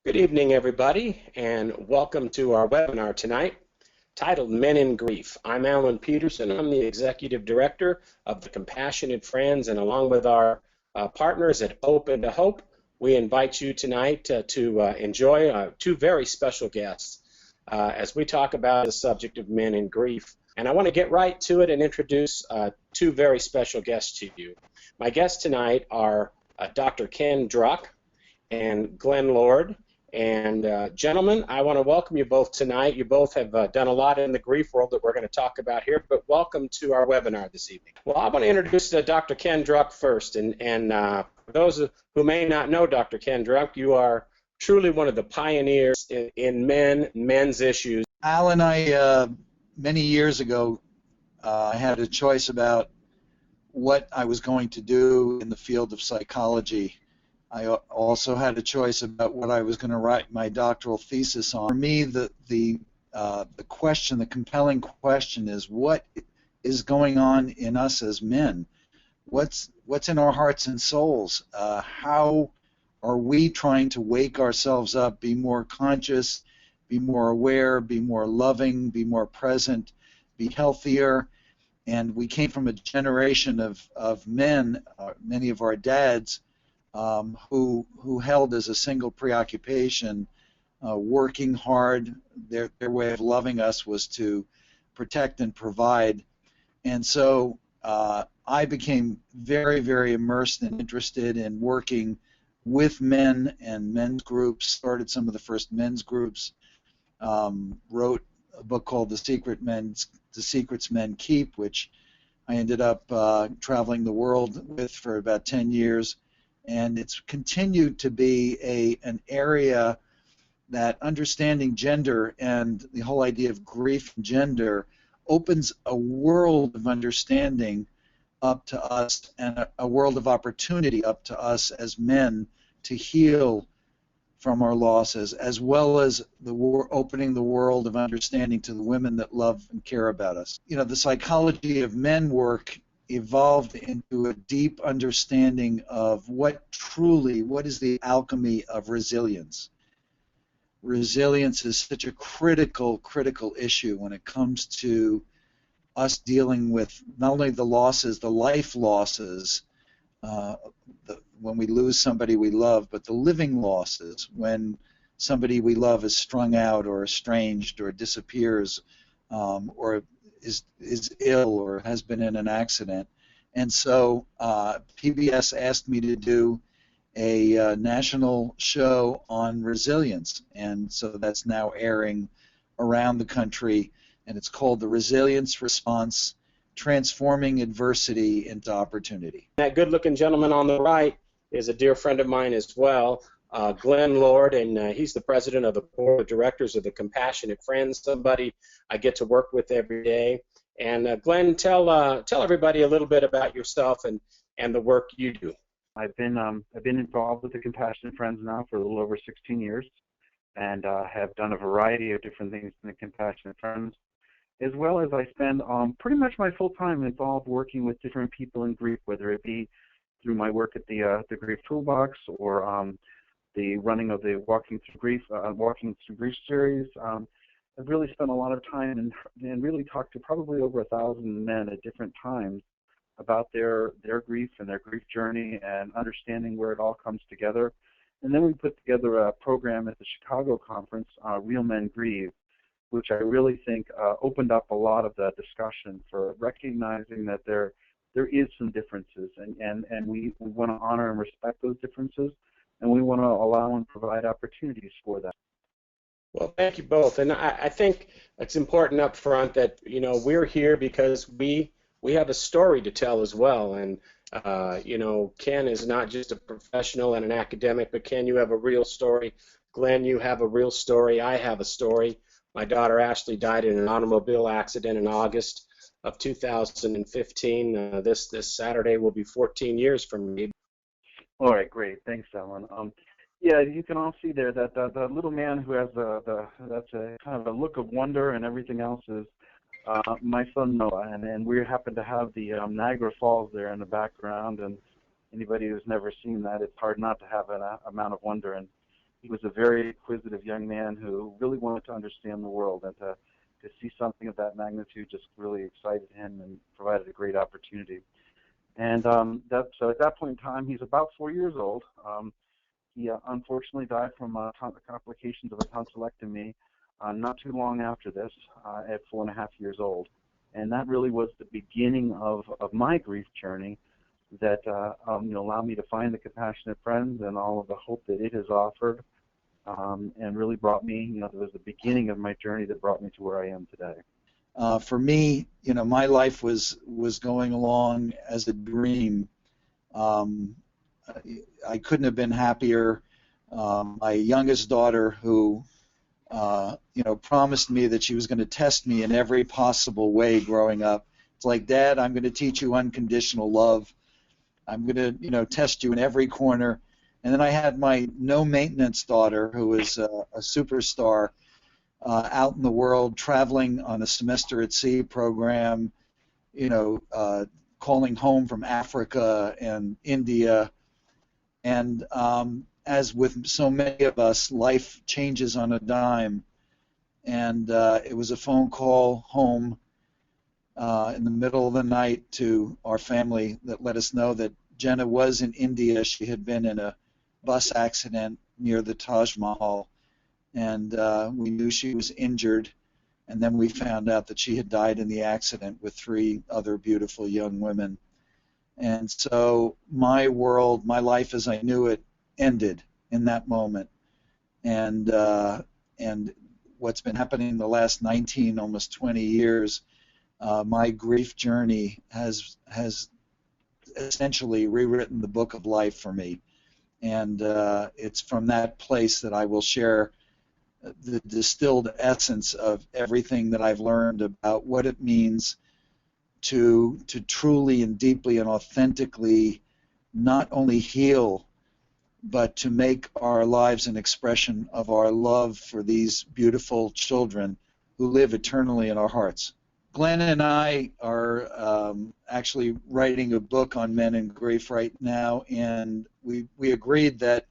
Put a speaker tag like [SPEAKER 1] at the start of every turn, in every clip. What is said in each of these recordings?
[SPEAKER 1] Good evening, everybody, and welcome to our webinar tonight titled Men in Grief. I'm Alan Pedersen. I'm the Executive Director of the Compassionate Friends, and along with our partners at Open to Hope, we invite you tonight to enjoy two very special guests as we talk about the subject of men in grief. And I want to get right to it and introduce two very special guests to you. My guests tonight are Dr. Ken Druck and Glen Lord. And gentlemen, I want to welcome you both tonight. You both have done a lot in the grief world that we're going to talk about here, but welcome to our webinar this evening. Well, I want to introduce Dr. Ken Druck first. And for those who may not know Dr. Ken Druck, you are truly one of the pioneers in men's issues.
[SPEAKER 2] Alan, many years ago, I had a choice about what I was going to do in the field of psychology. I also had a choice about what I was going to write my doctoral thesis on. For me, the question, the compelling question, is what is going on in us as men? What's in our hearts and souls? How are we trying to wake ourselves up, be more conscious, be more aware, be more loving, be more present, be healthier? And we came from a generation of men, many of our dads, who held as a single preoccupation working hard. Their way of loving us was to protect and provide. And so I became very, very immersed and interested in working with men and men's groups, started some of the first men's groups, wrote a book called The Secrets Men Keep, which I ended up traveling the world with for about 10 years. And it's continued to be an area that understanding gender and the whole idea of grief and gender opens a world of understanding up to us, and a world of opportunity up to us as men to heal from our losses, as well as opening the world of understanding to the women that love and care about us. You know, the psychology of men work evolved into a deep understanding of what is the alchemy of resilience. Resilience is such a critical issue when it comes to us dealing with not only the losses, the life losses, when we lose somebody we love, but the living losses, when somebody we love is strung out or estranged or disappears, or is ill or has been in an accident. And so PBS asked me to do a national show on resilience, and so that's now airing around the country, and it's called The Resilience Response: Transforming Adversity into Opportunity.
[SPEAKER 1] That good-looking gentleman on the right is a dear friend of mine as well, Glen Lord, and he's the president of the board of directors of the Compassionate Friends, somebody I get to work with every day. And Glen, tell everybody a little bit about yourself and the work you do.
[SPEAKER 3] I've been involved with the Compassionate Friends now for a little over 16 years, and have done a variety of different things in the Compassionate Friends, as well as I spend pretty much my full time involved working with different people in grief, whether it be through my work at the Grief Toolbox or the running of the Walking Through Grief series. I've really spent a lot of time and really talked to probably over 1,000 men at different times about their grief and their grief journey and understanding where it all comes together. And then we put together a program at the Chicago conference, Real Men Grieve, which I really think opened up a lot of the discussion for recognizing that there is some differences, and we want to honor and respect those differences, and we want to allow and provide opportunities for that.
[SPEAKER 1] Well, thank you both, and I think it's important up front that we're here because we have a story to tell as well, and Ken is not just a professional and an academic, but Ken, you have a real story. Glen, you have a real story. I have a story. My daughter Ashley died in an automobile accident in August of 2015. This Saturday will be 14 years from me.
[SPEAKER 3] All right, great. Thanks, Alan. Yeah, you can all see there that the little man who has that's a kind of a look of wonder and everything else is my son Noah, and we happen to have the Niagara Falls there in the background, and anybody who's never seen that, it's hard not to have an amount of wonder. And he was a very inquisitive young man who really wanted to understand the world, and to see something of that magnitude just really excited him and provided a great opportunity. And so at that point in time, he's about 4 years old. He unfortunately died from complications of a tonsillectomy not too long after this, at 4.5 years old. And that really was the beginning of my grief journey that allowed me to find the Compassionate Friends and all of the hope that it has offered, and really brought me, it was the beginning of my journey that brought me to where I am today.
[SPEAKER 2] For me, my life was going along as a dream. I couldn't have been happier. My youngest daughter, who promised me that she was going to test me in every possible way growing up. It's like, Dad, I'm going to teach you unconditional love. I'm going to, test you in every corner. And then I had my no-maintenance daughter, who was a superstar, out in the world, traveling on a semester at sea program, calling home from Africa and India. And as with so many of us, life changes on a dime. And it was a phone call home in the middle of the night to our family that let us know that Jenna was in India. She had been in a bus accident near the Taj Mahal, and we knew she was injured. And then we found out that she had died in the accident with 3 other beautiful young women. And so my world, my life as I knew it, ended in that moment. And what's been happening the last 19, almost 20 years, my grief journey has essentially rewritten the book of life for me. And it's from that place that I will share the distilled essence of everything that I've learned about what it means to truly and deeply and authentically not only heal, but to make our lives an expression of our love for these beautiful children who live eternally in our hearts. Glenn and I are actually writing a book on men in grief right now, and we agreed that,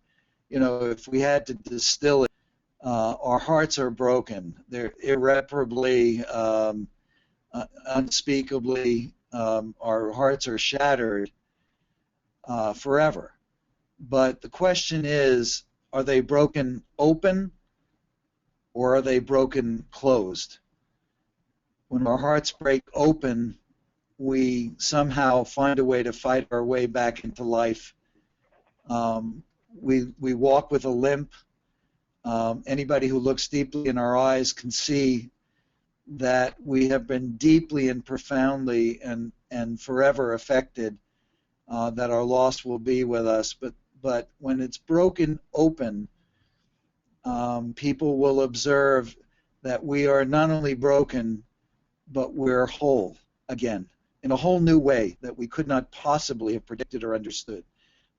[SPEAKER 2] if we had to distill it, our hearts are broken. They're irreparably, unspeakably, our hearts are shattered forever. But the question is, are they broken open or are they broken closed? When our hearts break open, we somehow find a way to fight our way back into life. We walk with a limp. Anybody who looks deeply in our eyes can see that we have been deeply and profoundly and forever affected, that our loss will be with us. But when it's broken open, people will observe that we are not only broken, but we're whole again in a whole new way that we could not possibly have predicted or understood,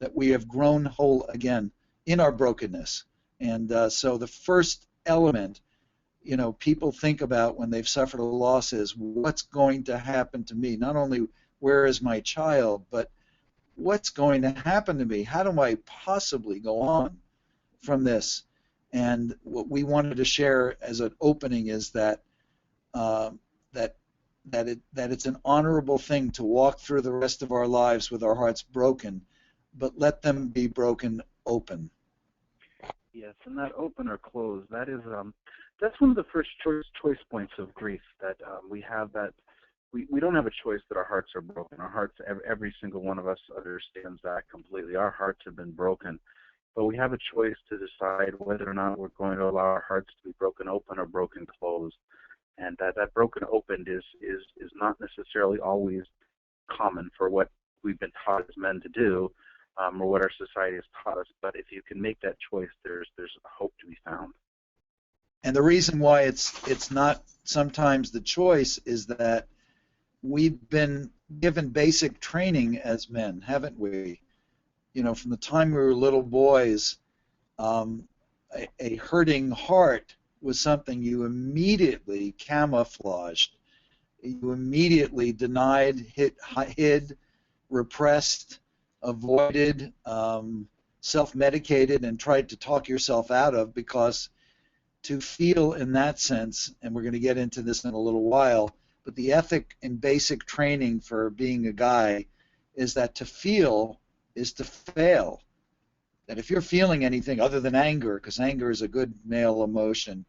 [SPEAKER 2] that we have grown whole again in our brokenness. And so the first element, people think about when they've suffered a loss is, what's going to happen to me? Not only where is my child, but what's going to happen to me? How do I possibly go on from this? And what we wanted to share as an opening is that it's an honorable thing to walk through the rest of our lives with our hearts broken, but let them be broken open.
[SPEAKER 3] Yes, and that open or closed, that's one of the first choice points of grief, that we have that. We don't have a choice that our hearts are broken. Our hearts, every single one of us understands that completely. Our hearts have been broken. But we have a choice to decide whether or not we're going to allow our hearts to be broken open or broken closed. And that broken open is not necessarily always common for what we've been taught as men to do, or what our society has taught us. But if you can make that choice, there's hope to be found.
[SPEAKER 2] And the reason why it's not sometimes the choice is that we've been given basic training as men, haven't we? From the time we were little boys, a hurting heart was something you immediately camouflaged. You immediately denied, hid, repressed, avoided, self-medicated and tried to talk yourself out of, because to feel in that sense, and we're going to get into this in a little while, but the ethic and basic training for being a guy is that to feel is to fail. That if you're feeling anything other than anger, because anger is a good male emotion,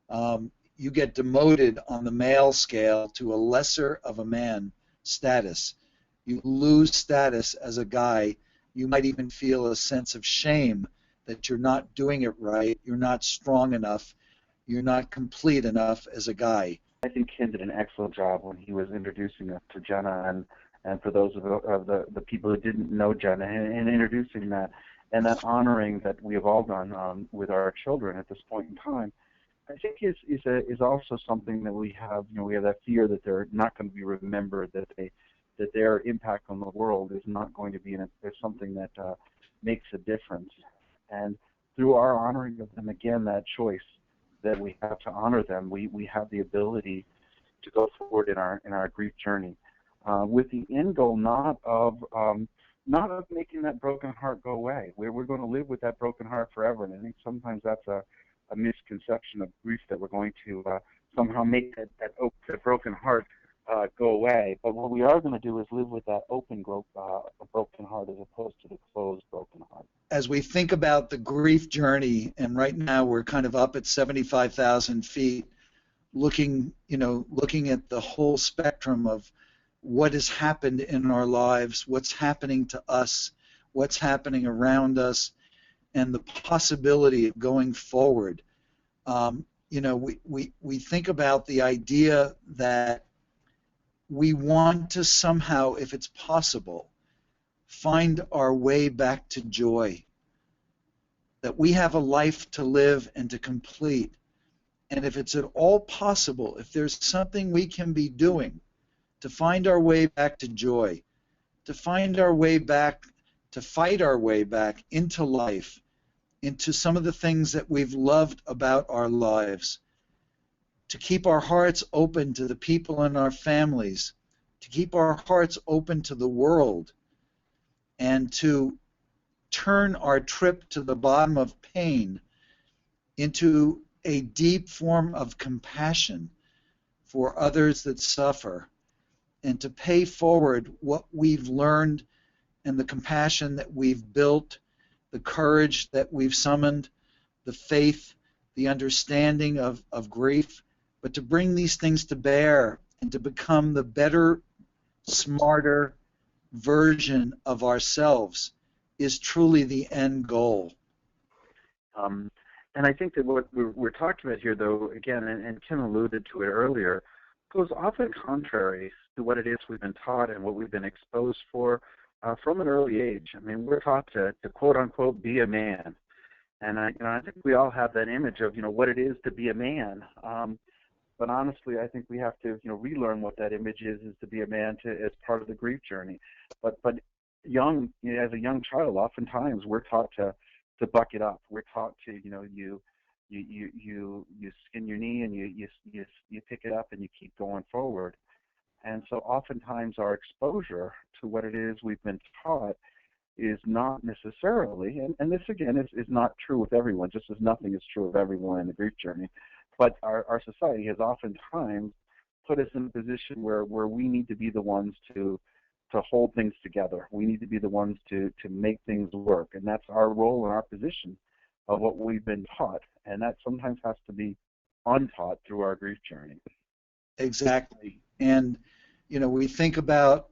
[SPEAKER 2] you get demoted on the male scale to a lesser of a man status. You lose status as a guy. You might even feel a sense of shame that you're not doing it right, you're not strong enough, you're not complete enough as a guy.
[SPEAKER 3] I think Ken did an excellent job when he was introducing us to Jenna, and for those of the people who didn't know Jenna, and introducing that, and that honoring that we have all done with our children at this point in time, I think is also something that we have. You know, we have that fear that they're not going to be remembered, that their impact on the world is not going to be there's something that makes a difference. And through our honoring of them, again, that choice that we have to honor them, we have the ability to go forward in our grief journey, with the end goal not of making that broken heart go away. We're going to live with that broken heart forever, and I think sometimes that's a misconception of grief, that we're going to somehow make that broken heart go away. But what we are going to do is live with that open broken heart as opposed to the closed broken heart.
[SPEAKER 2] As we think about the grief journey, and right now we're kind of up at 75,000 feet, looking at the whole spectrum of what has happened in our lives, what's happening to us, what's happening around us, and the possibility of going forward. We think about the idea that we want to somehow, if it's possible, find our way back to joy, that we have a life to live and to complete, and if it's at all possible, if there's something we can be doing to find our way back to joy, to find our way back, to fight our way back into life, into some of the things that we've loved about our lives, to keep our hearts open to the people in our families, to keep our hearts open to the world, and to turn our trip to the bottom of pain into a deep form of compassion for others that suffer, and to pay forward what we've learned and the compassion that we've built, the courage that we've summoned, the faith, the understanding of grief, but to bring these things to bear and to become the better, smarter version of ourselves is truly the end goal.
[SPEAKER 3] And I think that what we're talking about here, though, again, and Ken alluded to it earlier, goes often contrary to what it is we've been taught and what we've been exposed for from an early age. I mean, we're taught to quote unquote be a man, and I think we all have that image of what it is to be a man. But honestly, I think we have to relearn what that image is to be a man as part of the grief journey. But as a young child, oftentimes we're taught to buck it up. We're taught to you skin your knee and you pick it up and you keep going forward. And so oftentimes our exposure to what it is we've been taught is not necessarily, and this again is not true with everyone, just as nothing is true of everyone in the grief journey, but our society has oftentimes put us in a position where we need to be the ones to hold things together. We need to be the ones to make things work, and that's our role and our position of what we've been taught, and that sometimes has to be untaught through our grief journey.
[SPEAKER 2] Exactly. And we think about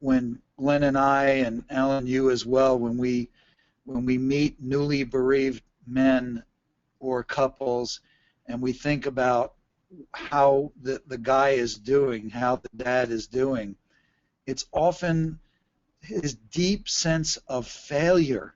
[SPEAKER 2] when Glenn and I, and Alan, you as well, when we meet newly bereaved men or couples, and we think about how the guy is doing, how the dad is doing, it's often his deep sense of failure,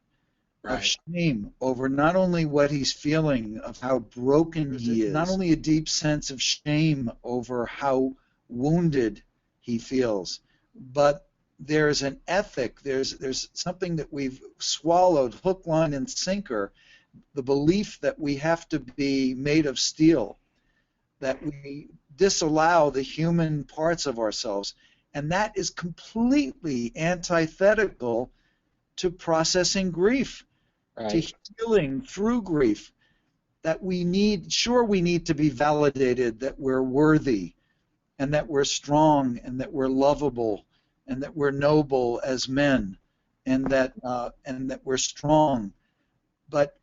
[SPEAKER 2] of shame over not only what he's feeling, of how broken he is, not only a deep sense of shame over how wounded he feels, but there's an ethic, there's something that we've swallowed hook, line, and sinker, the belief that we have to be made of steel, that we disallow the human parts of ourselves, and that is completely antithetical to processing grief, to
[SPEAKER 1] Right.
[SPEAKER 2] healing through grief. That we need to be validated that we're worthy and that we're strong and that we're lovable and that we're noble as men and that we're strong. But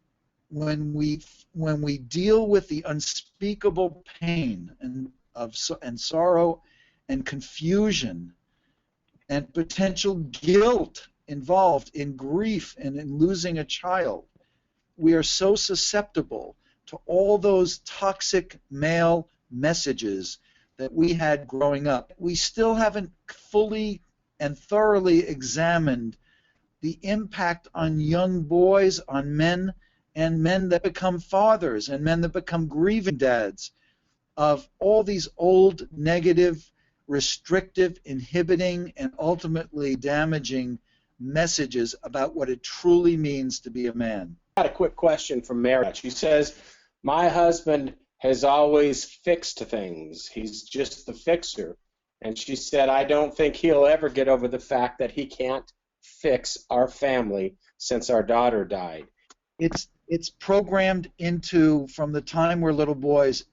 [SPEAKER 2] when we deal with the unspeakable pain and sorrow and confusion and potential guilt involved in grief and in losing a child, we are so susceptible to all those toxic male messages that we had growing up. We still haven't fully and thoroughly examined the impact on young boys, on men, and men that become fathers, and men that become grieving dads, of all these old, negative, restrictive, inhibiting, and ultimately damaging messages about what it truly means to be a man.
[SPEAKER 1] I got a quick question from Mary. She says, my husband has always fixed things. He's just the fixer. And she said, I don't think he'll ever get over the fact that he can't fix our family since our daughter died.
[SPEAKER 2] It's programmed into, from the time we're little boys,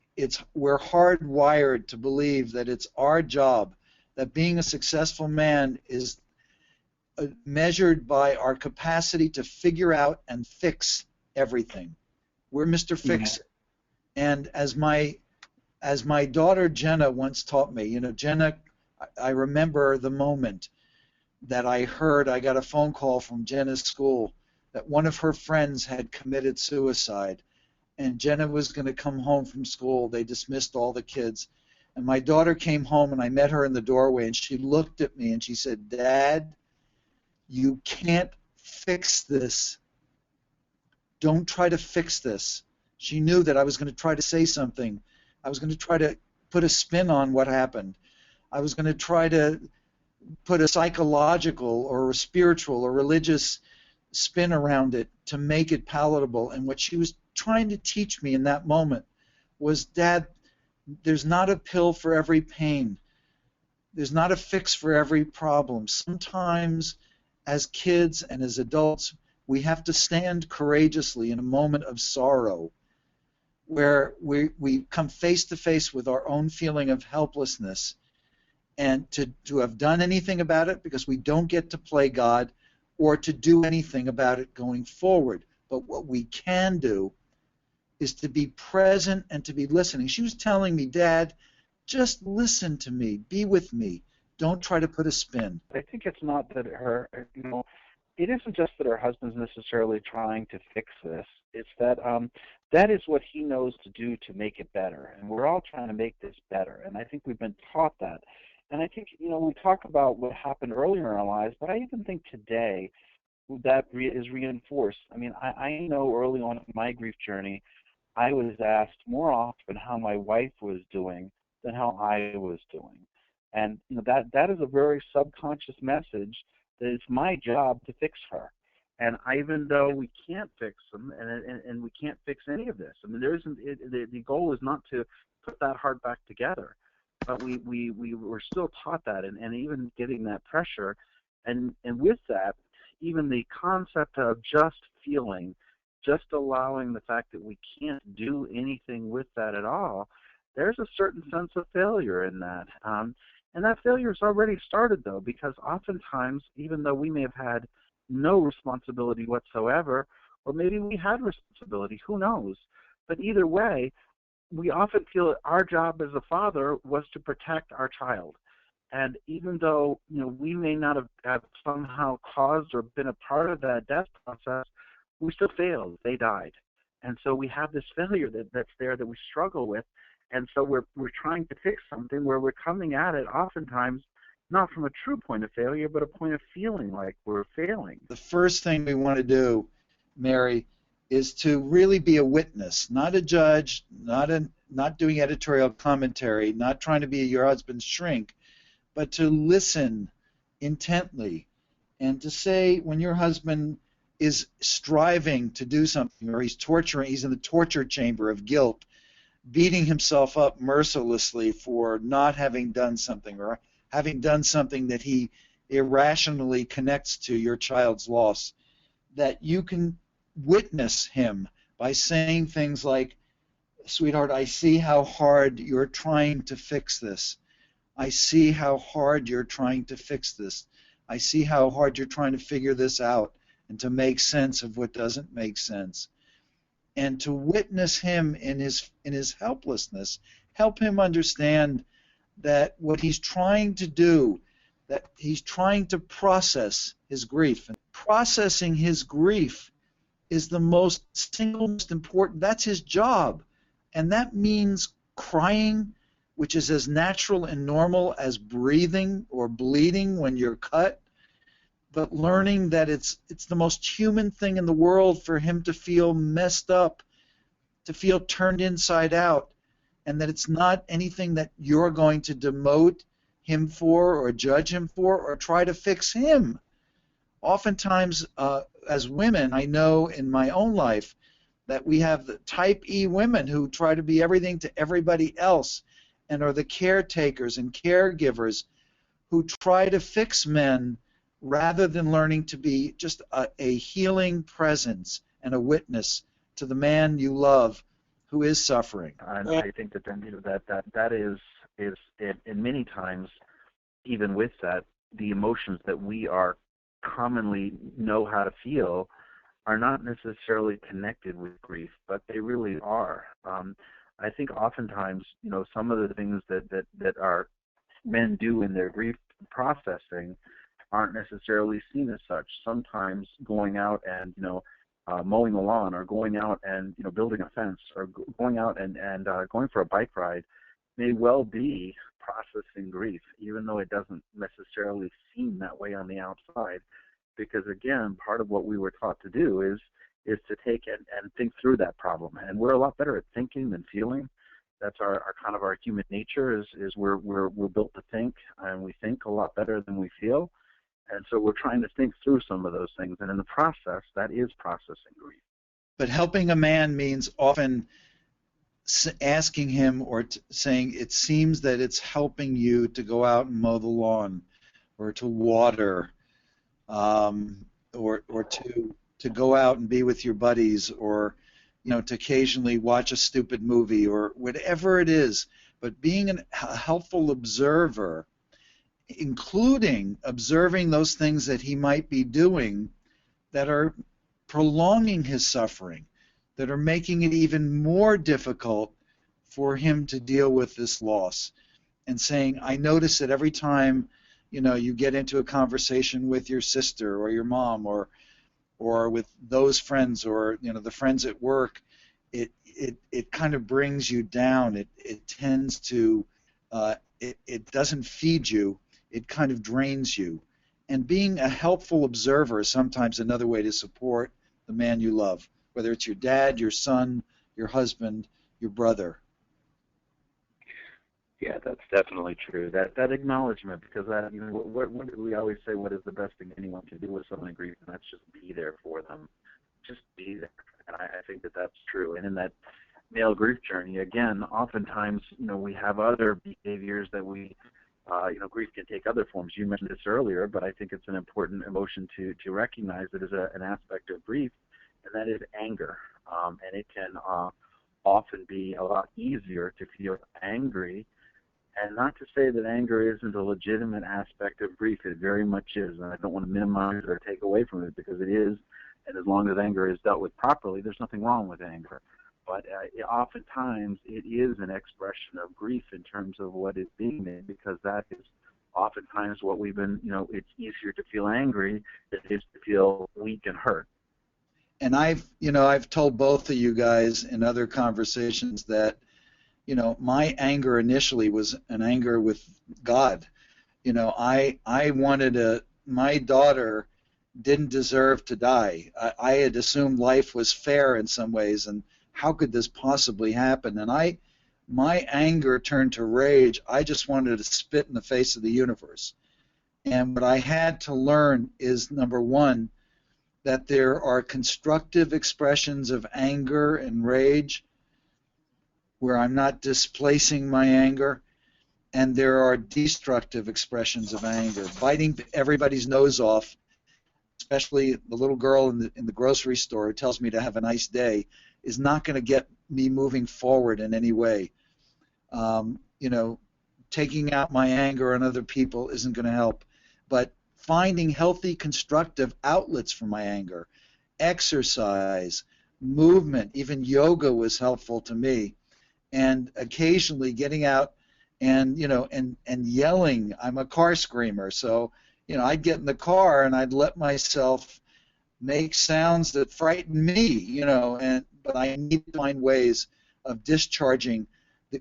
[SPEAKER 2] we're hardwired to believe that it's our job, that being a successful man is measured by our capacity to figure out and fix everything. We're Mr. Fix-It. And as my daughter Jenna once taught me, Jenna, I remember the moment that I got a phone call from Jenna's school that one of her friends had committed suicide, and Jenna was going to come home from school. They dismissed all the kids, and my daughter came home, and I met her in the doorway, and she looked at me and she said, Dad, you can't fix this. Don't try to fix this. She knew that I was going to try to say something. I was going to try to put a spin on what happened. I was going to try to put a psychological or a spiritual or religious spin around it to make it palatable. And what she was trying to teach me in that moment was, Dad, there's not a pill for every pain. There's not a fix for every problem. Sometimes as kids and as adults, we have to stand courageously in a moment of sorrow where we come face to face with our own feeling of helplessness, and to have done anything about it, because we don't get to play God or to do anything about it going forward. But what we can do is to be present and to be listening. She was telling me, Dad, just listen to me, be with me, don't try to put a spin.
[SPEAKER 3] I think it's not that it isn't just that her husband's necessarily trying to fix this. It's that that is what he knows to do to make it better. And we're all trying to make this better. And I think we've been taught that. And I think, we talk about what happened earlier in our lives, but I even think today that is reinforced. I mean, I know early on in my grief journey, I was asked more often how my wife was doing than how I was doing. And that is a very subconscious message that it's my job to fix her. And even though we can't fix them, and we can't fix any of this, I mean, the goal is not to put that heart back together, but we were still taught that, and even getting that pressure, and with that, even the concept of just feeling, just allowing the fact that we can't do anything with that at all, there's a certain sense of failure in that. And that failure's already started, though, because oftentimes, even though we may have had no responsibility whatsoever, or maybe we had responsibility, who knows? But either way, we often feel that our job as a father was to protect our child. And even though we may not have somehow caused or been a part of that death process, we still failed. They died. And so we have this failure that's there that we struggle with. And so we're trying to fix something where we're coming at it oftentimes not from a true point of failure, but a point of feeling like we're failing.
[SPEAKER 2] The first thing we want to do, Mary, is to really be a witness, not a judge, not doing editorial commentary, not trying to be your husband's shrink, but to listen intently and to say when your husband is striving to do something, or he's in the torture chamber of guilt, beating himself up mercilessly for not having done something, or having done something that he irrationally connects to your child's loss. that you can witness him by saying things like, sweetheart, I see how hard you're trying to fix this. I see how hard you're trying to fix this. I see how hard you're trying to figure this out and to make sense of what doesn't make sense. And to witness him in his helplessness, help him understand that what he's trying to do, that he's trying to process his grief. And processing his grief is the single most important, that's his job. And that means crying, which is as natural and normal as breathing or bleeding when you're cut, but learning that it's the most human thing in the world for him to feel messed up, to feel turned inside out, and that it's not anything that you're going to demote him for or judge him for or try to fix him. Oftentimes, as women, I know in my own life that we have the type E women who try to be everything to everybody else and are the caretakers and caregivers who try to fix men rather than learning to be just a healing presence and a witness to the man you love who is suffering.
[SPEAKER 3] And I think that that is and many times, even with that, the emotions that we are commonly know how to feel are not necessarily connected with grief, but they really are. I think oftentimes, some of the things that our men do in their grief processing aren't necessarily seen as such. Sometimes going out and mowing the lawn, or going out and building a fence, or going out and going for a bike ride may well be processing grief, even though it doesn't necessarily seem that way on the outside. Because again, part of what we were taught to do is to take and think through that problem, and we're a lot better at thinking than feeling. That's our kind of our human nature is we're built to think, and we think a lot better than we feel. And so we're trying to think through some of those things, and in the process, that is processing grief.
[SPEAKER 2] But helping a man means often asking him or saying, it seems that it's helping you to go out and mow the lawn, or to water, or to go out and be with your buddies, or to occasionally watch a stupid movie, or whatever it is. But being a helpful observer, including observing those things that he might be doing that are prolonging his suffering, that are making it even more difficult for him to deal with this loss, and saying, I notice that every time you get into a conversation with your sister or your mom or with those friends, or the friends at work, it kind of brings you down. It tends to it doesn't feed you. It kind of drains you. And being a helpful observer is sometimes another way to support the man you love, whether it's your dad, your son, your husband, your brother.
[SPEAKER 3] Yeah, that's definitely true. That acknowledgement, because what do we always say? What is the best thing anyone can do with someone in grief? And that's just be there for them, just be there. And I think that that's true. And in that male grief journey, again, oftentimes we have other behaviors that we, grief can take other forms. You mentioned this earlier, but I think it's an important emotion to recognize that as an aspect of grief, and that is anger. And it can often be a lot easier to feel angry. And not to say that anger isn't a legitimate aspect of grief. It very much is. And I don't want to minimize or take away from it, because it is. And as long as anger is dealt with properly, there's nothing wrong with anger. But oftentimes it is an expression of grief in terms of what is being made, because that is oftentimes what we've been, it's easier to feel angry than it is to feel weak and hurt.
[SPEAKER 2] And I've told both of you guys in other conversations that my anger initially was an anger with God. I wanted my daughter didn't deserve to die. I had assumed life was fair in some ways, and how could this possibly happen? And my anger turned to rage. I just wanted to spit in the face of the universe. And what I had to learn is, number one, that there are constructive expressions of anger and rage where I'm not displacing my anger, and there are destructive expressions of anger, biting everybody's nose off especially the little girl in the grocery store who tells me to have a nice day, is not going to get me moving forward in any way. You know, taking out my anger on other people isn't going to help. But finding healthy, constructive outlets for my anger, exercise, movement, even yoga was helpful to me. And occasionally getting out and, you know, and yelling. I'm a car screamer, so, you know, I'd get in the car and I'd let myself make sounds that frighten me, you know, but I need to find ways of discharging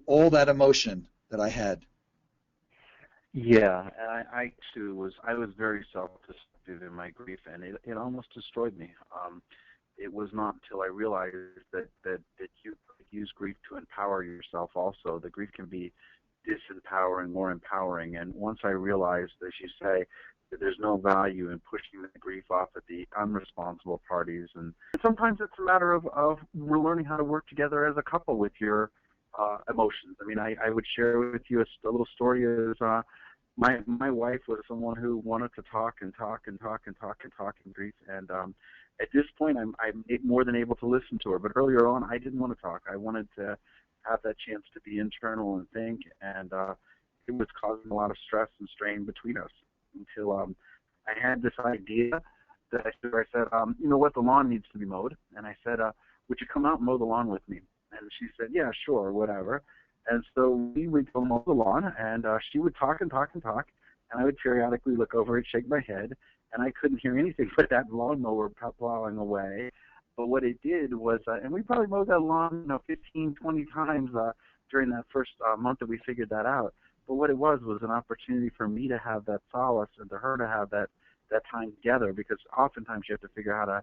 [SPEAKER 2] all that emotion that I had.
[SPEAKER 3] Yeah, and I too was very self-destructive in my grief, and it almost destroyed me. It was not until I realized that you could use grief to empower yourself also. The grief can be disempowering, more empowering. And once I realized, as you say, that there's no value in pushing the grief off at the unresponsible parties. And sometimes it's a matter of we're learning how to work together as a couple with your emotions. I mean, I would share with you a little story is my wife was someone who wanted to talk and talk and talk and talk and talk in grief. And at this point, I'm more than able to listen to her. But earlier on, I didn't want to talk. I wanted to have that chance to be internal and think, and it was causing a lot of stress and strain between us until I had this idea that I said, you know what, the lawn needs to be mowed. And I said, would you come out and mow the lawn with me? And she said, yeah, sure, whatever. And so we would go mow the lawn, and she would talk and talk and talk, and I would periodically look over and shake my head, and I couldn't hear anything but that lawnmower plowing away. But what it did was, and we probably mowed that lawn, 15, 20 times during that first month that we figured that out. But what it was an opportunity for me to have that solace and to her to have that time together, because oftentimes you have to figure out how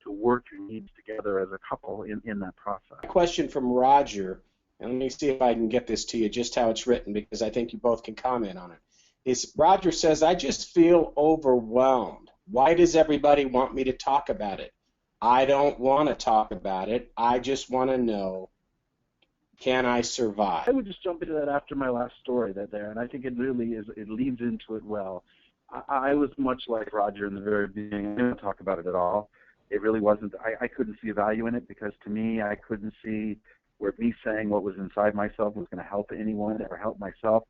[SPEAKER 3] to work your needs together as a couple in that process.
[SPEAKER 1] A question from Roger, and let me see if I can get this to you just how it's written, because I think you both can comment on it. Roger says, I just feel overwhelmed. Why does everybody want me to talk about it? I don't want to talk about it. I just want to know, can I survive?
[SPEAKER 3] I would just jump into that after my last story and I think it really is, it leads into it well. I was much like Roger in the very beginning. I didn't talk about it at all. It really wasn't, I couldn't see value in it, because to me, I couldn't see where me saying what was inside myself was going to help anyone or help myself,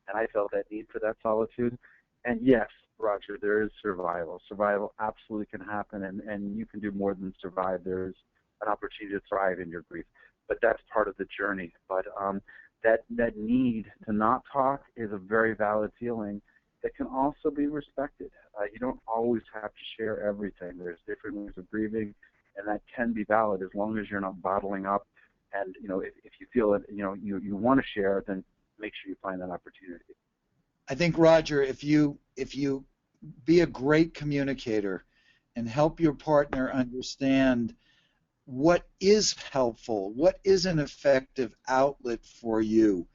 [SPEAKER 3] and I felt that need for that solitude. And yes, Roger, there is survival. Survival absolutely can happen, and you can do more than survive. There's an opportunity to thrive in your grief, but that's part of the journey. But that need to not talk is a very valid feeling that can also be respected. You don't always have to share everything. There's different ways of grieving, and that can be valid as long as you're not bottling up. And if you feel that you want to share, then make sure you find that opportunity.
[SPEAKER 2] I think, Roger, if you be a great communicator and help your partner understand what is helpful, what is an effective outlet for you.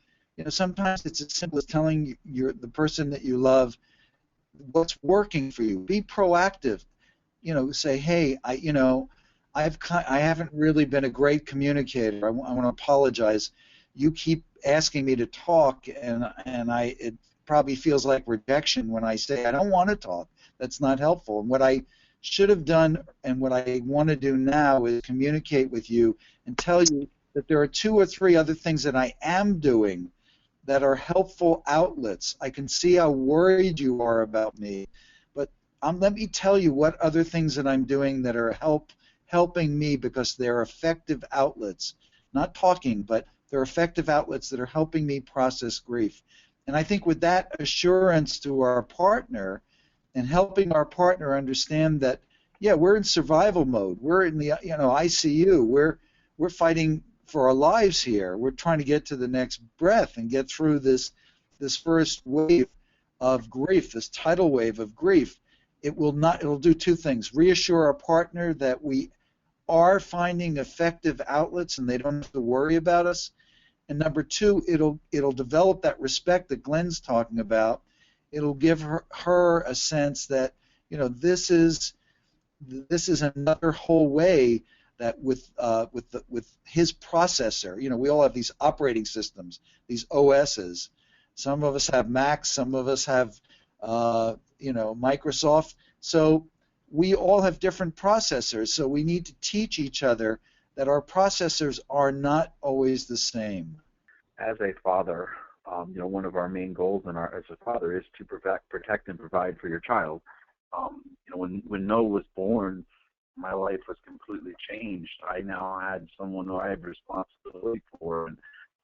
[SPEAKER 2] Sometimes it's as simple as telling the person that you love what's working for you. Be proactive. Say, hey, I haven't really been a great communicator. I want to apologize. You keep asking me to talk, and it probably feels like rejection when I say I don't want to talk. That's not helpful. And what I should have done and what I want to do now is communicate with you and tell you that there are 2 or 3 other things that I am doing that are helpful outlets. I can see how worried you are about me, but let me tell you what other things that I'm doing that are helping me, because they're effective outlets. Not talking, but they're effective outlets that are helping me process grief. And I think with that assurance to our partner and helping our partner understand that, yeah, we're in survival mode. We're in the ICU. We're fighting for our lives here. We're trying to get to the next breath and get through this first wave of grief, this tidal wave of grief. It'll do 2 things. Reassure our partner that we are finding effective outlets and they don't have to worry about us. And number 2, it'll develop that respect that Glenn's talking about. It'll give her a sense that this is another whole way that with his processor. We all have these operating systems, these OSs. Some of us have Macs, some of us have Microsoft. So we all have different processors, so we need to teach each other that our processors are not always the same.
[SPEAKER 3] As a father, one of our main goals as a father is to protect and provide for your child. When Noah was born, my life was completely changed. I now had someone who I had responsibility for, and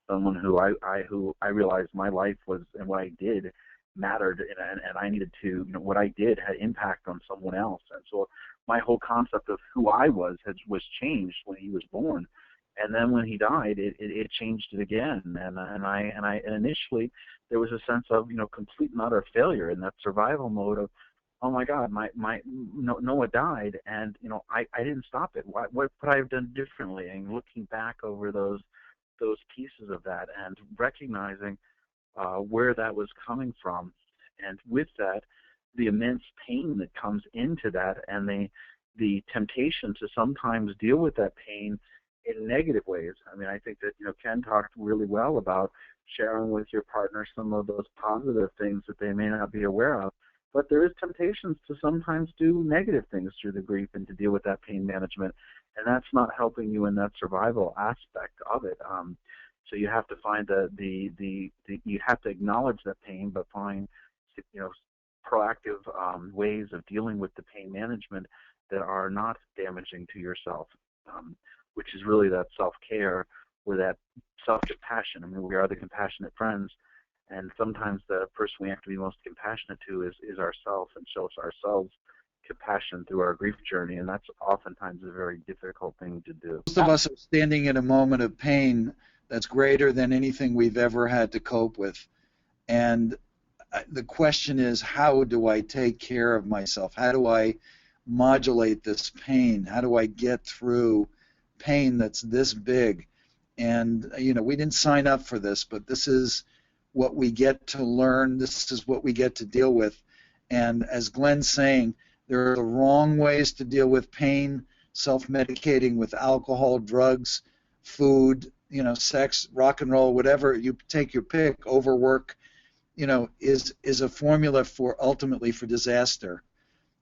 [SPEAKER 3] someone who I realized my life was, and what I did mattered, and I needed to, what I did had impact on someone else. And so my whole concept of who I was was changed when he was born. And then when he died, it changed it again. And initially there was a sense of, complete and utter failure in that survival mode of, oh my God, Noah died, and I didn't stop it. What could I have done differently? And looking back over those pieces of that and recognizing where that was coming from, and with that, the immense pain that comes into that, and the temptation to sometimes deal with that pain in negative ways. I mean, I think that Ken talked really well about sharing with your partner some of those positive things that they may not be aware of. But there is temptations to sometimes do negative things through the grief and to deal with that pain management, and that's not helping you in that survival aspect of it. So you have to find you have to acknowledge that pain, but find proactive ways of dealing with the pain management that are not damaging to yourself, which is really that self-care or that self-compassion. I mean, we are the compassionate friends. And sometimes the person we have to be most compassionate to is ourselves, and show ourselves compassion through our grief journey. And that's oftentimes a very difficult thing to do.
[SPEAKER 2] Most of us are standing in a moment of pain that's greater than anything we've ever had to cope with. And the question is, how do I take care of myself? How do I modulate this pain? How do I get through pain that's this big? And, we didn't sign up for this, but this is what we get to learn. This is what we get to deal with. And as Glenn's saying, there are the wrong ways to deal with pain, self-medicating with alcohol, drugs, food, sex, rock and roll, whatever, you take your pick, overwork, is a formula ultimately for disaster.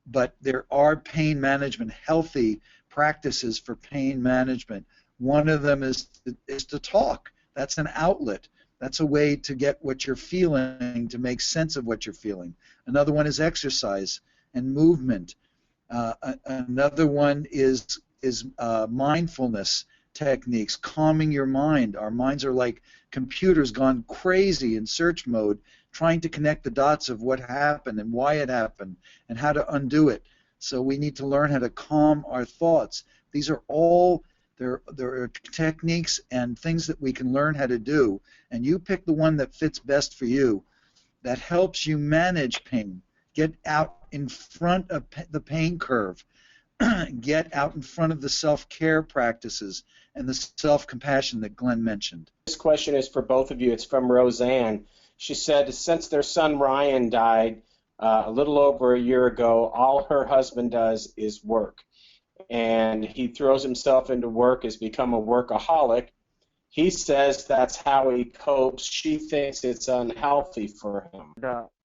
[SPEAKER 2] But there are pain management, healthy practices for pain management. One of them is to talk. That's an outlet. That's a way to get what you're feeling, to make sense of what you're feeling. Another one is exercise and movement. Another one is mindfulness techniques, calming your mind. Our minds are like computers gone crazy in search mode, trying to connect the dots of what happened and why it happened and how to undo it. So we need to learn how to calm our thoughts. These are all there are techniques and things that we can learn how to do, and you pick the one that fits best for you, that helps you manage pain. Get out in front of the pain curve. Get out in front of the self-care practices and the self-compassion that Glenn mentioned.
[SPEAKER 1] This question is for both of you. It's from Roseanne. She said, since their son Ryan died a little over a year ago, all her husband does is work. And he throws himself into work, has become a workaholic. He says that's how he copes. She thinks it's unhealthy for him.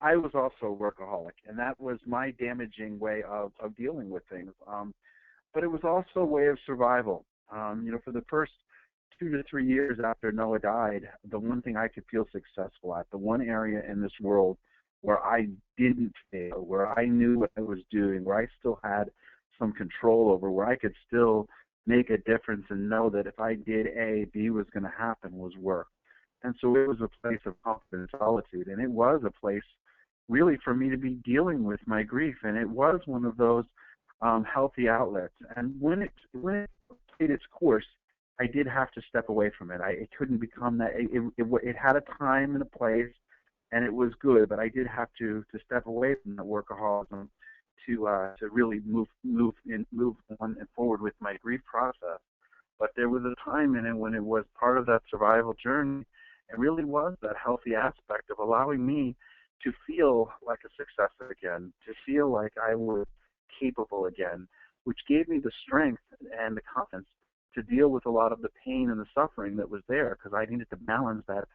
[SPEAKER 3] I was also a workaholic, and that was my damaging way of dealing with things. But it was also a way of survival. For the first 2 to 3 years after Noah died, the one thing I could feel successful at, the one area in this world where I didn't fail, where I knew what I was doing, where I still had some control over, where I could still make a difference and know that if I did A, B was going to happen, was work. And so it was a place of comfort and solitude, and it was a place really for me to be dealing with my grief, and it was one of those healthy outlets. And when it played its course, I did have to step away from it. It couldn't become that. It had a time and a place, and it was good, but I did have to step away from the workaholism to really move on and forward with my grief process. But there was a time in it when it was part of that survival journey. It really was that healthy aspect of allowing me to feel like a success again, to feel like I was capable again, which gave me the strength and the confidence to deal with a lot of the pain and the suffering that was there, because I needed to balance that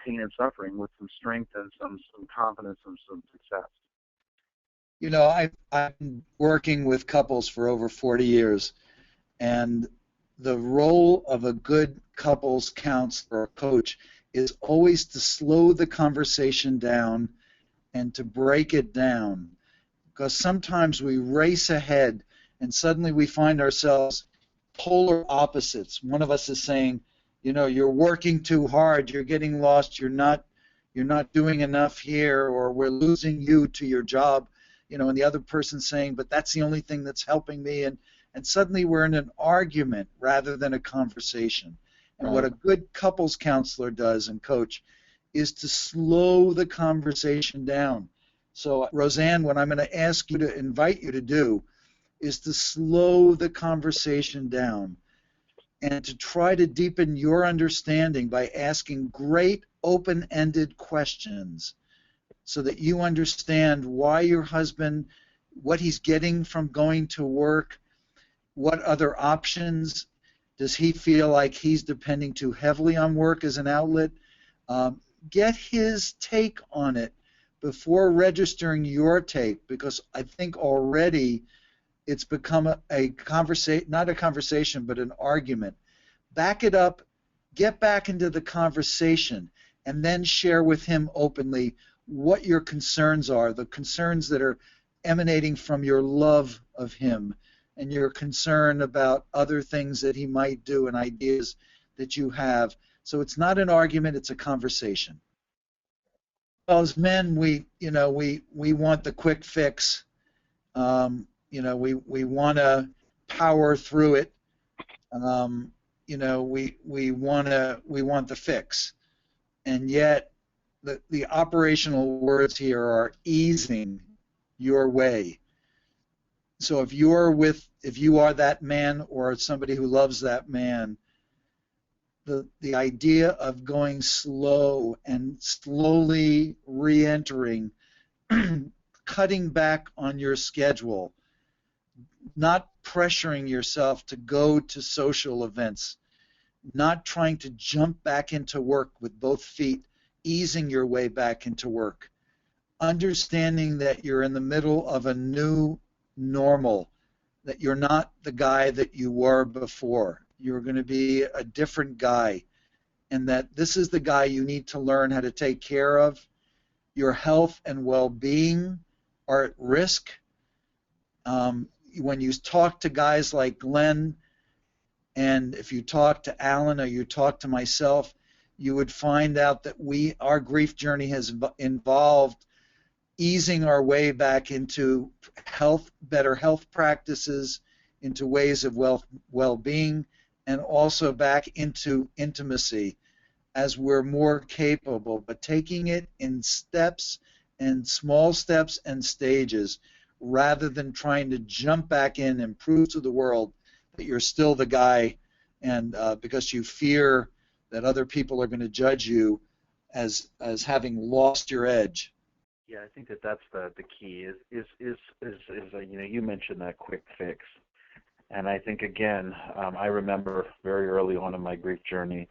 [SPEAKER 3] pain and suffering with some strength and some confidence and some success.
[SPEAKER 2] I've been working with couples for over 40 years, and the role of a good couples counselor or coach is always to slow the conversation down and to break it down. Because sometimes we race ahead and suddenly we find ourselves polar opposites. One of us is saying, you're working too hard, you're getting lost, you're not doing enough here, or we're losing you to your job, and the other person's saying, but that's the only thing that's helping me, and suddenly we're in an argument rather than a conversation. And what a good couples counselor does and coach is to slow the conversation down. So, Roseanne, what I'm going to ask you to invite you to do is to slow the conversation down and to try to deepen your understanding by asking great open-ended questions so that you understand why your husband, what he's getting from going to work, what other options. Does he feel like he's depending too heavily on work as an outlet? Get his take on it before registering your take, because I think already it's become a conversation, not a conversation, but an argument. Back it up, get back into the conversation, and then share with him openly what your concerns are, the concerns that are emanating from your love of him and your concern about other things that he might do and ideas that you have. So it's not an argument, it's a conversation. Well, as men, we want the quick fix. We want to power through it. We want the fix, and yet the operational words here are easing your way. So if you are that man or somebody who loves that man, the idea of going slow and slowly re-entering, cutting back on your schedule, not pressuring yourself to go to social events, not trying to jump back into work with both feet, easing your way back into work, understanding that you're in the middle of a new normal, that you're not the guy that you were before. You're going to be a different guy, and that this is the guy you need to learn how to take care of. Your health and well-being are at risk. When you talk to guys like Glenn, and if you talk to Alan or you talk to myself, you would find out that our grief journey has involved easing our way back into better health practices, into ways of well-being, and also back into intimacy as we're more capable, but taking it in steps and small steps and stages rather than trying to jump back in and prove to the world that you're still the guy, and because you fear that other people are going to judge you as having lost your edge.
[SPEAKER 3] Yeah, I think that's the key is you mentioned that quick fix, and I think again I remember very early on in my grief journey,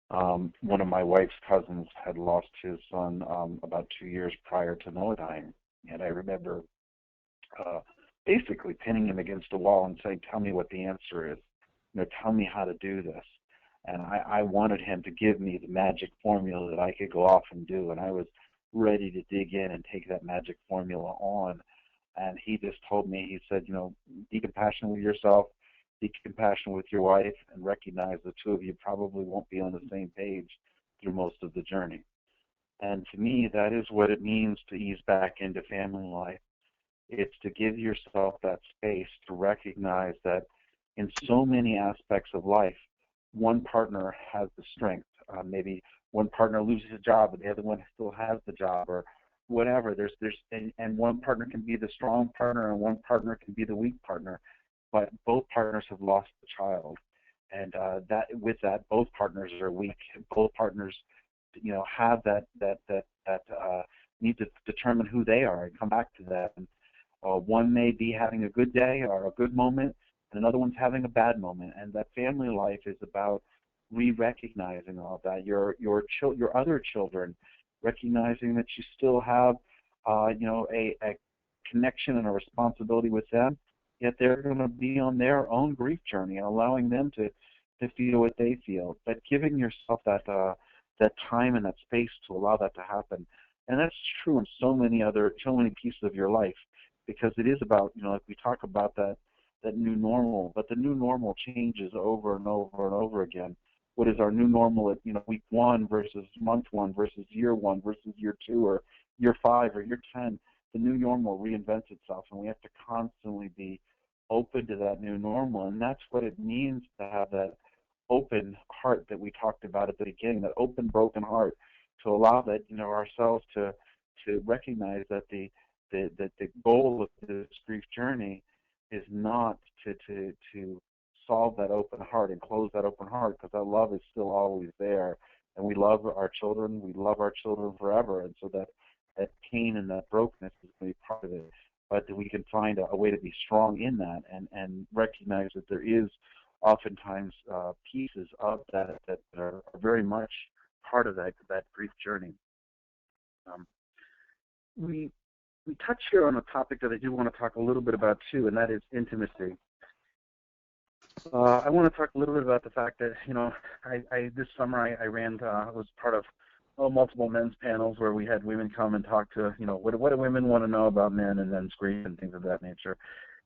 [SPEAKER 3] one of my wife's cousins had lost his son about 2 years prior to Noah dying, and I remember basically pinning him against a wall and saying, "Tell me what the answer is. Tell me how to do this." And I wanted him to give me the magic formula that I could go off and do, and I was ready to dig in and take that magic formula on. And he just told me, he said, be compassionate with yourself, be compassionate with your wife, and recognize the two of you probably won't be on the same page through most of the journey. And to me, that is what it means to ease back into family life. It's to give yourself that space to recognize that in so many aspects of life, one partner has the strength. Maybe one partner loses a job, but the other one still has the job, or whatever. And one partner can be the strong partner, and one partner can be the weak partner. But both partners have lost the child, and with that, both partners are weak. Both partners, have that need to determine who they are and come back to that. And one may be having a good day or a good moment, and another one's having a bad moment. And that family life is about re-recognizing all of that. Your other children, recognizing that you still have, a connection and a responsibility with them, yet they're going to be on their own grief journey and allowing them to feel what they feel, but giving yourself that time and that space to allow that to happen. And that's true in so many pieces of your life, because it is about, like we talk about that new normal, but the new normal changes over and over and over again. What is our new normal at, week 1 versus month 1 versus year 1 versus year 2 or year 5 or year 10? The new normal reinvents itself, and we have to constantly be open to that new normal, and that's what it means to have that open heart that we talked about at the beginning, that open, broken heart, to allow that, ourselves to recognize that the goal of this grief journey is not to solve that open heart and close that open heart, because that love is still always there, and we love our children forever, and so that pain and that brokenness is going to be part of it, but that we can find a way to be strong in that and recognize that there is oftentimes pieces of that are very much part of that grief journey. We touch here on a topic that I do want to talk a little bit about too, and that is intimacy. I want to talk a little bit about the fact that, this summer I was part of multiple men's panels where we had women come and talk to, what do women want to know about men and men's grief and things of that nature.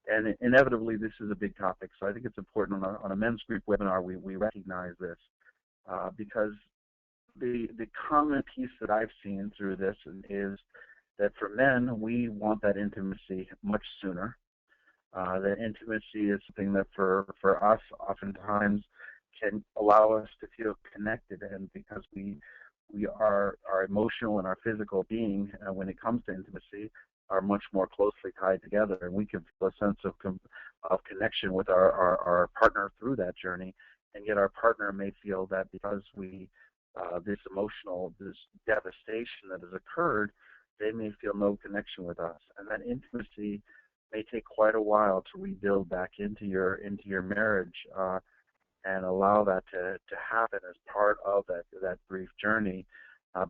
[SPEAKER 3] And inevitably, this is a big topic, so I think it's important on a men's group webinar we recognize this, because the common piece that I've seen through this is that for men, we want that intimacy much sooner. That intimacy is something that for us oftentimes can allow us to feel connected, and because we are our emotional and our physical being, when it comes to intimacy, are much more closely tied together, and we can feel a sense of connection with our partner through that journey, and yet our partner may feel that because this devastation that has occurred, they may feel no connection with us, and that intimacy may take quite a while to rebuild back into your marriage, and allow that to happen as part of that grief journey,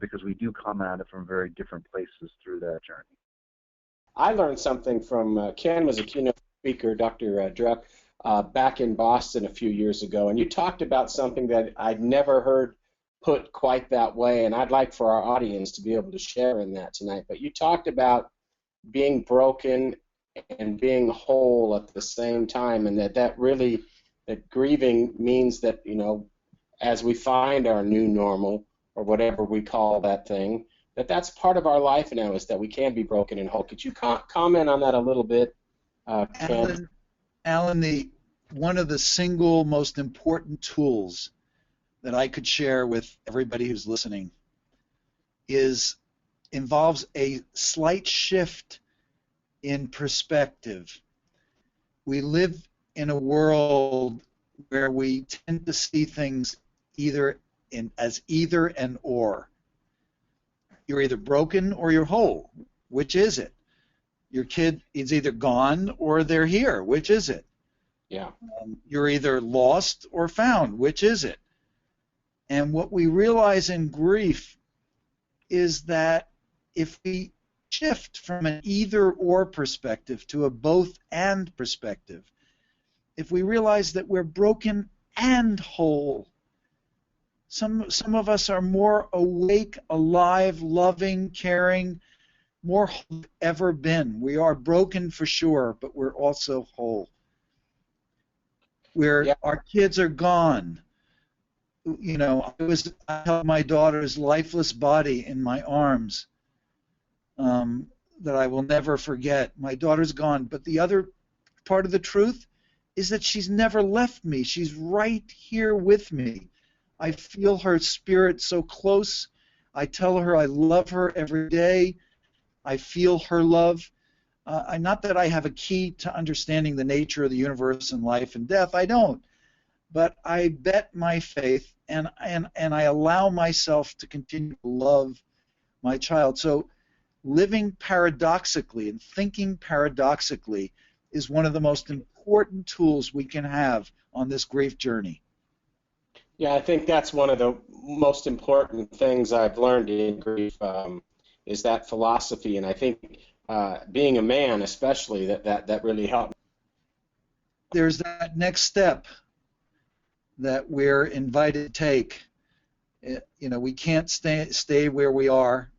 [SPEAKER 3] because we do come at it from very different places through that journey.
[SPEAKER 1] I learned something from Ken was a keynote speaker, Dr. Druck, back in Boston a few years ago, and you talked about something that I'd never heard put quite that way, and I'd like for our audience to be able to share in that tonight. But you talked about being broken and being whole at the same time, and that grieving means that, as we find our new normal, or whatever we call that thing, that's part of our life now, is that we can be broken and whole. Could you comment on that a little bit, Ken?
[SPEAKER 2] Alan, one of the single most important tools that I could share with everybody who's listening involves a slight shift in perspective. We live in a world where we tend to see things as either and or. You're either broken or you're whole. Which is it? Your kid is either gone or they're here. Which is it?
[SPEAKER 1] Yeah.
[SPEAKER 2] You're either lost or found. Which is it? And what we realize in grief is that if we shift from an either-or perspective to a both-and perspective, if we realize that we're broken and whole, some of us are more awake, alive, loving, caring, more whole than we've ever been. We are broken for sure, but we're also whole. Our kids are gone. I held my daughter's lifeless body in my arms, that I will never forget. My daughter's gone, but the other part of the truth is that she's never left me. She's right here with me. I feel her spirit so close. I tell her I love her every day. I feel her love. Not that I have a key to understanding the nature of the universe and life and death. I don't. But I bet my faith, and I allow myself to continue to love my child. So living paradoxically and thinking paradoxically is one of the most important tools we can have on this grief journey.
[SPEAKER 1] Yeah, I think that's one of the most important things I've learned in grief, is that philosophy. And I think being a man especially, that really helped.
[SPEAKER 2] There's that next step that we're invited to take. We can't stay where we are.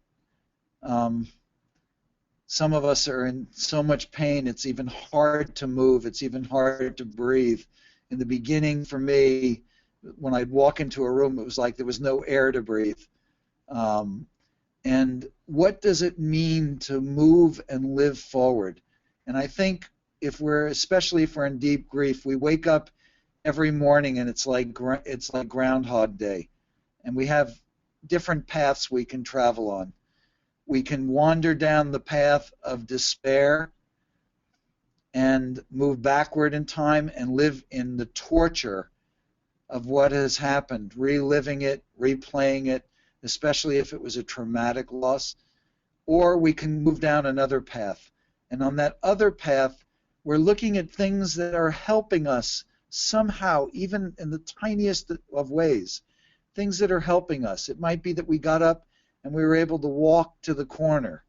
[SPEAKER 2] Some of us are in so much pain, it's even hard to move, it's even hard to breathe. In the beginning, for me, when I'd walk into a room, it was like there was no air to breathe. And what does it mean to move and live forward? And I think especially if we're in deep grief, we wake up every morning and it's like Groundhog Day, and we have different paths we can travel on. We can wander down the path of despair and move backward in time and live in the torture of what has happened, reliving it, replaying it, especially if it was a traumatic loss. Or we can move down another path. And on that other path, we're looking at things that are helping us somehow, even in the tiniest of ways, things that are helping us. It might be that we got up and we were able to walk to the corner,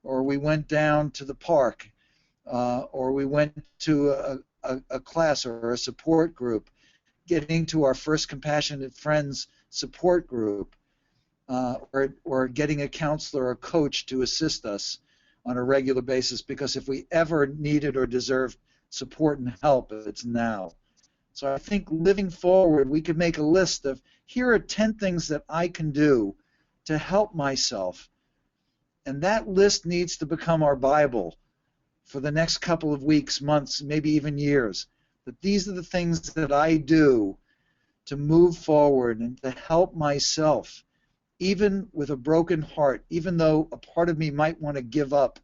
[SPEAKER 2] or we went down to the park, or we went to a class or a support group, getting to our first Compassionate Friends support group, or getting a counselor or coach to assist us on a regular basis, because if we ever needed or deserved support and help, it's now. So I think living forward, we could make a list of, here are 10 things that I can do to help myself. And that list needs to become our Bible for the next couple of weeks, months, maybe even years. That these are the things that I do to move forward and to help myself, even with a broken heart, even though a part of me might want to give up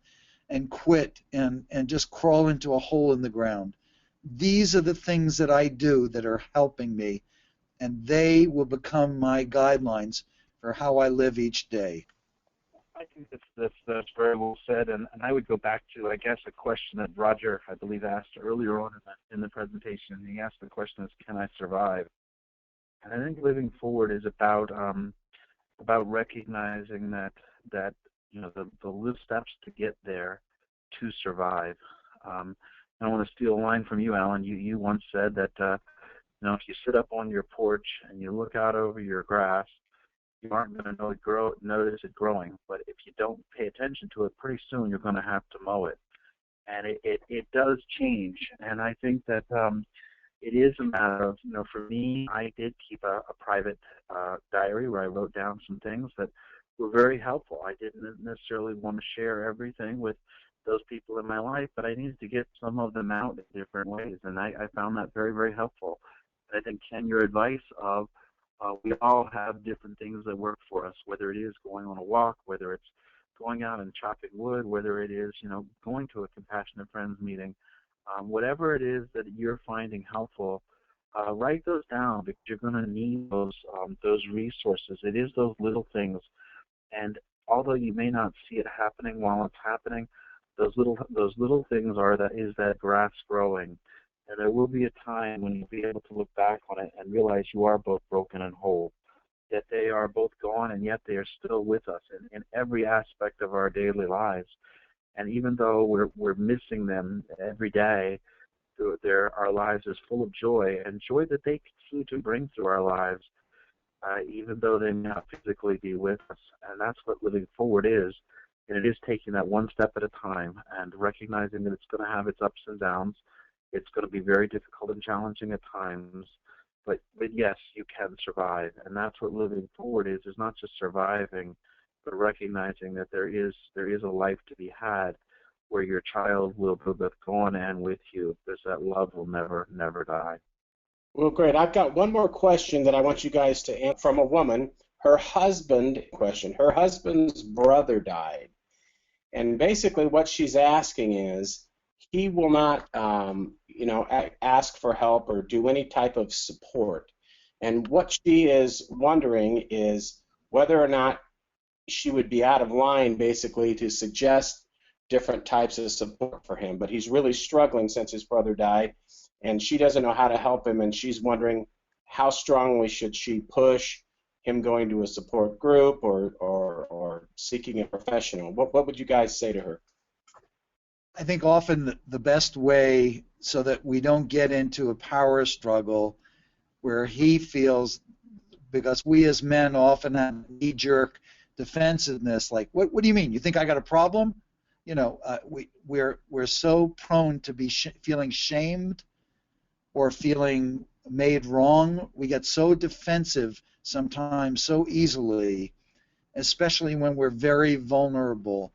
[SPEAKER 2] and quit and just crawl into a hole in the ground. These are the things that I do that are helping me, and they will become my guidelines for how I live each day.
[SPEAKER 3] I think that's very well said, and I would go back to, I guess, a question that Roger, I believe, asked earlier on in the presentation. He asked the question is, can I survive? And I think living forward is about recognizing that the little steps to get there to survive. I want to steal a line from you, Alan. You once said that if you sit up on your porch and you look out over your grass, you aren't going to notice it growing. But if you don't pay attention to it, pretty soon you're going to have to mow it. And it does change. And I think that it is a matter of, for me, I did keep a private diary where I wrote down some things that were very helpful. I didn't necessarily want to share everything with those people in my life, but I needed to get some of them out in different ways. And I found that very, very helpful. And I think, Ken, your advice of we all have different things that work for us, whether it is going on a walk, whether it's going out and chopping wood, whether it is, going to a Compassionate Friends meeting, whatever it is that you're finding helpful, write those down, because you're going to need those resources. It is those little things, and although you may not see it happening while it's happening, those little things is that grass growing. And there will be a time when you'll be able to look back on it and realize you are both broken and whole, that they are both gone, and yet they are still with us in every aspect of our daily lives. And even though we're missing them every day, our lives is full of joy, and joy that they continue to bring through our lives, even though they may not physically be with us. And that's what living forward is. And it is taking that one step at a time and recognizing that it's going to have its ups and downs. It's going to be very difficult and challenging at times, but yes, you can survive. And that's what living forward is not just surviving, but recognizing that there is a life to be had where your child will be both gone and with you, because that love will never, never die.
[SPEAKER 1] Well, great. I've got one more question that I want you guys to answer from a woman. Her husband's brother died. And basically what she's asking is, he will not, ask for help or do any type of support. And what she is wondering is whether or not she would be out of line, basically, to suggest different types of support for him. But he's really struggling since his brother died, and she doesn't know how to help him, and she's wondering how strongly should she push him going to a support group or seeking a professional. What would you guys say to her?
[SPEAKER 2] I think often the best way so that we don't get into a power struggle where he feels, because we as men often have knee-jerk defensiveness, like, what do you mean? You think I got a problem? You know, we're so prone to be feeling shamed or feeling made wrong. We get so defensive sometimes so easily, especially when we're very vulnerable.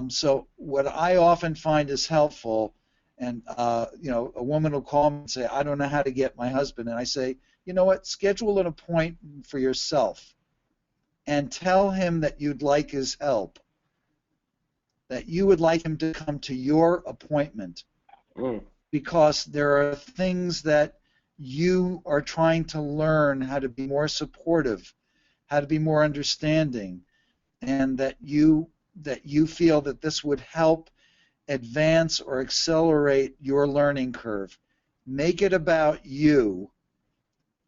[SPEAKER 2] So what I often find is helpful, and you know, a woman will call me and say, I don't know how to get my husband, and I say, you know what, schedule an appointment for yourself and tell him that you'd like his help, that you would like him to come to your appointment, because there are things that you are trying to learn how to be more supportive, how to be more understanding, and that you feel that this would help advance or accelerate your learning curve. Make it about you.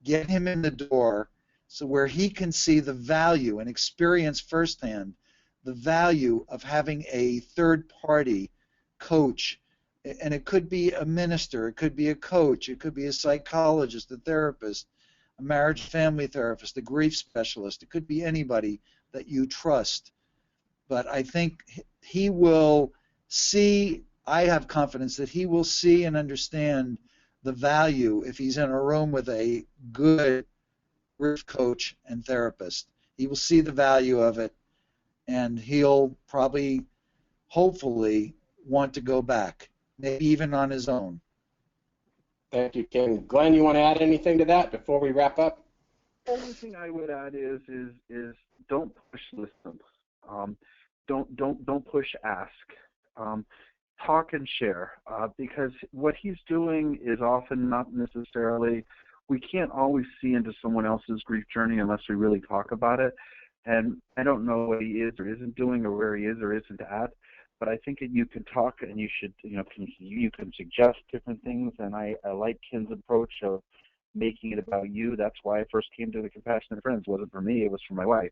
[SPEAKER 2] Get him in the door so where he can see the value and experience firsthand the value of having a third-party coach. And it could be a minister, it could be a coach, it could be a psychologist, a therapist, a marriage family therapist, a grief specialist. It could be anybody that you trust. But I think he will see, I have confidence that he will see and understand the value if he's in a room with a good grief coach and therapist. He will see the value of it, and he'll probably, hopefully, want to go back, maybe even on his own.
[SPEAKER 1] Thank you, Ken. Glenn, you want to add anything to that before we wrap up?
[SPEAKER 3] The only thing I would add is don't push listen. Don't push ask. Talk and share, because what he's doing is often not necessarily, we can't always see into someone else's grief journey unless we really talk about it. And I don't know what he is or isn't doing or where he is or isn't at, but I think that you can talk and you should, you can suggest different things. And I like Ken's approach of making it about you. That's why I first came to the Compassionate Friends. It wasn't for me, it was for my wife.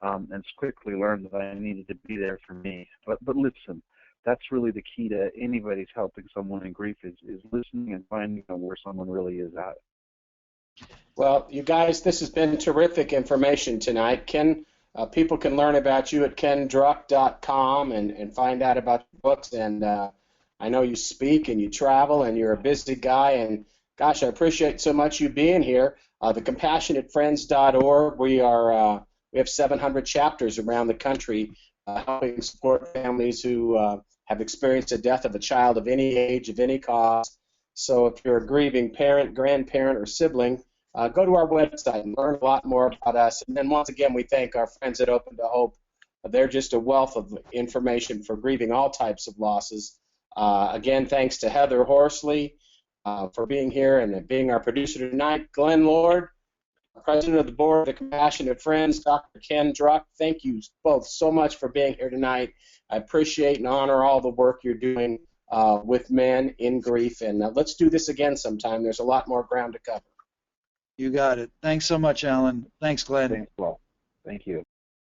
[SPEAKER 3] And quickly learned that I needed to be there for me. But listen, that's really the key to anybody's helping someone in grief is listening and finding out where someone really is at.
[SPEAKER 1] Well, you guys, this has been terrific information tonight. Ken, people can learn about you at kendruck.com and find out about your books. And I know you speak and you travel and you're a busy guy. And gosh, I appreciate so much you being here. TheCompassionateFriends.org. We have 700 chapters around the country helping support families who have experienced the death of a child of any age, of any cause. So if you're a grieving parent, grandparent, or sibling, go to our website and learn a lot more about us. And then once again, we thank our friends at Open to Hope. They're just a wealth of information for grieving all types of losses. Again, thanks to Heather Horsley for being here and being our producer tonight. Glen Lord, President of the Board of the Compassionate Friends, Dr. Ken Druck, thank you both so much for being here tonight. I appreciate and honor all the work you're doing with men in grief. And let's do this again sometime. There's a lot more ground to cover.
[SPEAKER 2] You got it. Thanks so much, Alan. Thanks, Glenn.
[SPEAKER 3] Thanks, well. Thank you.